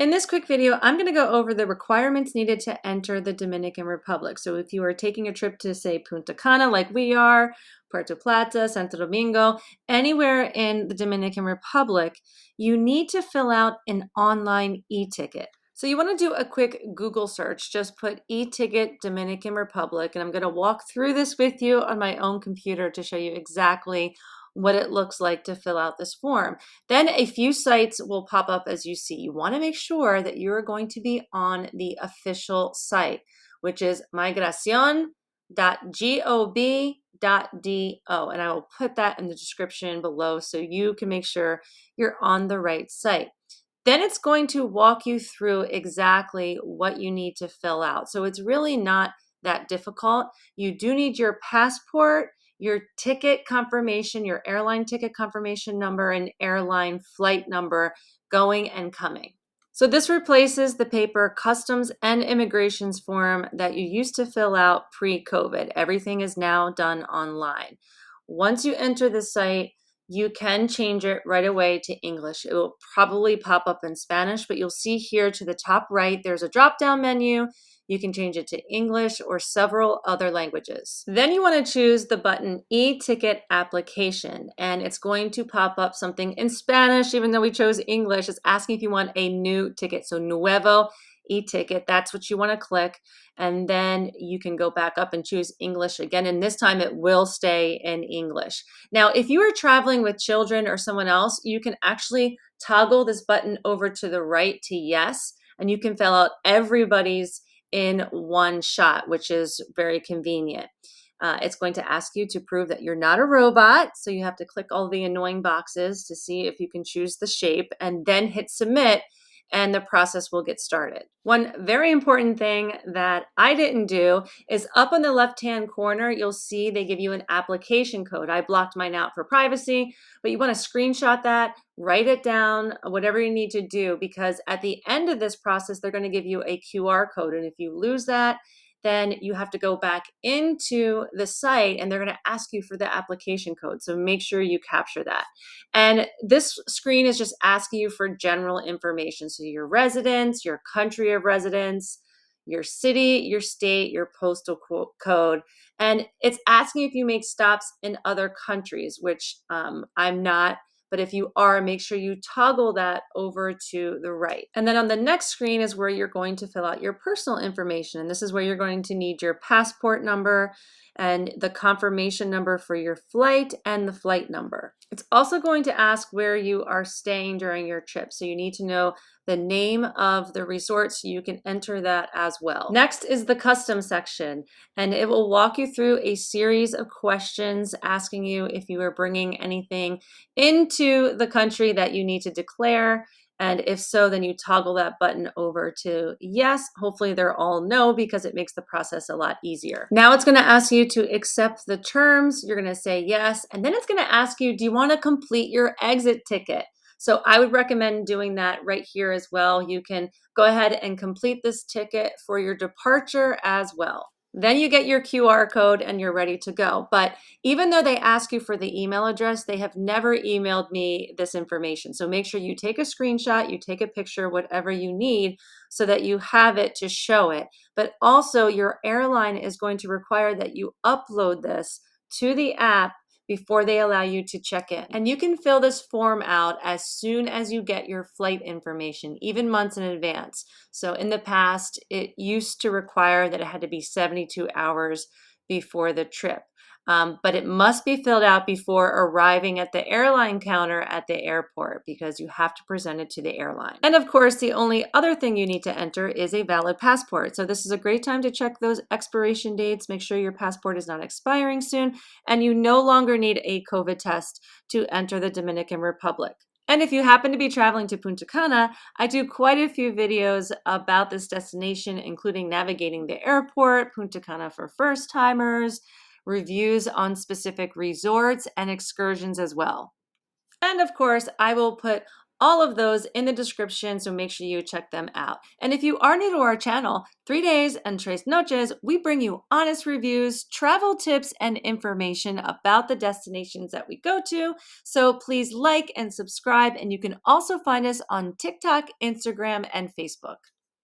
In this quick video, I'm going to go over the requirements needed to enter the Dominican Republic. So if you are taking a trip to, say, Punta Cana like we are, Puerto Plata, Santo Domingo, anywhere in the Dominican Republic, you need to fill out an online e-ticket. So you want to do a quick Google search, just put e-ticket Dominican Republic, and I'm going to walk through this with you on my own computer to show you exactly what it looks like to fill out this form. Then a few sites will pop up as you see. You want to make sure that you're going to be on the official site, which is migracion.gov.do. And I will put that in the description below so you can make sure you're on the right site. Then it's going to walk you through exactly what you need to fill out. So it's really not that difficult. You do need your passport, your ticket confirmation, your airline ticket confirmation number, and airline flight number going and coming. So this replaces the paper customs and immigrations form that you used to fill out pre-COVID. Everything is now done online. Once you enter the site, you can change it right away to English. It will probably pop up in Spanish, but you'll see here to the top right, there's a drop-down menu. You can change it to English or several other languages. Then you want to choose the button e-ticket application, and it's going to pop up something in Spanish. Even though we chose English, it's asking if you want a new ticket. So nuevo e-ticket, that's what you want to click. And then you can go back up and choose English again. And this time it will stay in English. Now, if you are traveling with children or someone else, you can actually toggle this button over to the right to yes, and you can fill out everybody's in one shot, which is very convenient. It's going to ask you to prove that you're not a robot. So you have to click all the annoying boxes to see if you can choose the shape and then hit submit, and the process will get started. One very important thing that I didn't do is up on the left-hand corner, you'll see they give you an application code. I blocked mine out for privacy, but you want to screenshot that, write it down, whatever you need to do, because at the end of this process, they're going to give you a QR code. And if you lose that, then you have to go back into the site and they're going to ask you for the application code. So make sure you capture that. And this screen is just asking you for general information. So your residence, your country of residence, your city, your state, your postal code. And it's asking if you make stops in other countries, which I'm not. But if you are, make sure you toggle that over to the right. And then on the next screen is where you're going to fill out your personal information. And this is where you're going to need your passport number and the confirmation number for your flight and the flight number. It's also going to ask where you are staying during your trip. So you need to know the name of the resort so you can enter that as well. Next is the customs section, and it will walk you through a series of questions asking you if you are bringing anything into the country that you need to declare. And if so, then you toggle that button over to yes. Hopefully they're all no, because it makes the process a lot easier. Now it's going to ask you to accept the terms. You're going to say yes. And then it's going to ask you, do you want to complete your exit ticket? So I would recommend doing that right here as well. You can go ahead and complete this ticket for your departure as well. Then you get your QR code and you're ready to go. But even though they ask you for the email address, they have never emailed me this information. So make sure you take a screenshot, you take a picture, whatever you need, so that you have it to show it. But also your airline is going to require that you upload this to the app before they allow you to check in. And you can fill this form out as soon as you get your flight information, even months in advance. So in the past, it used to require that it had to be 72 hours before the trip. But it must be filled out before arriving at the airline counter at the airport, because you have to present it to the airline. And of course, the only other thing you need to enter is a valid passport. So this is a great time to check those expiration dates. Make sure your passport is not expiring soon, and you no longer need a COVID test to enter the Dominican Republic. And if you happen to be traveling to Punta Cana, I do quite a few videos about this destination, including navigating the airport, Punta Cana for first-timers, reviews on specific resorts and excursions as well. And of course, I will put all of those in the description, so make sure you check them out. And if you are new to our channel, 3 Days and Tres Noches, we bring you honest reviews, travel tips, and information about the destinations that we go to. So please like and subscribe, and you can also find us on TikTok, Instagram, and Facebook.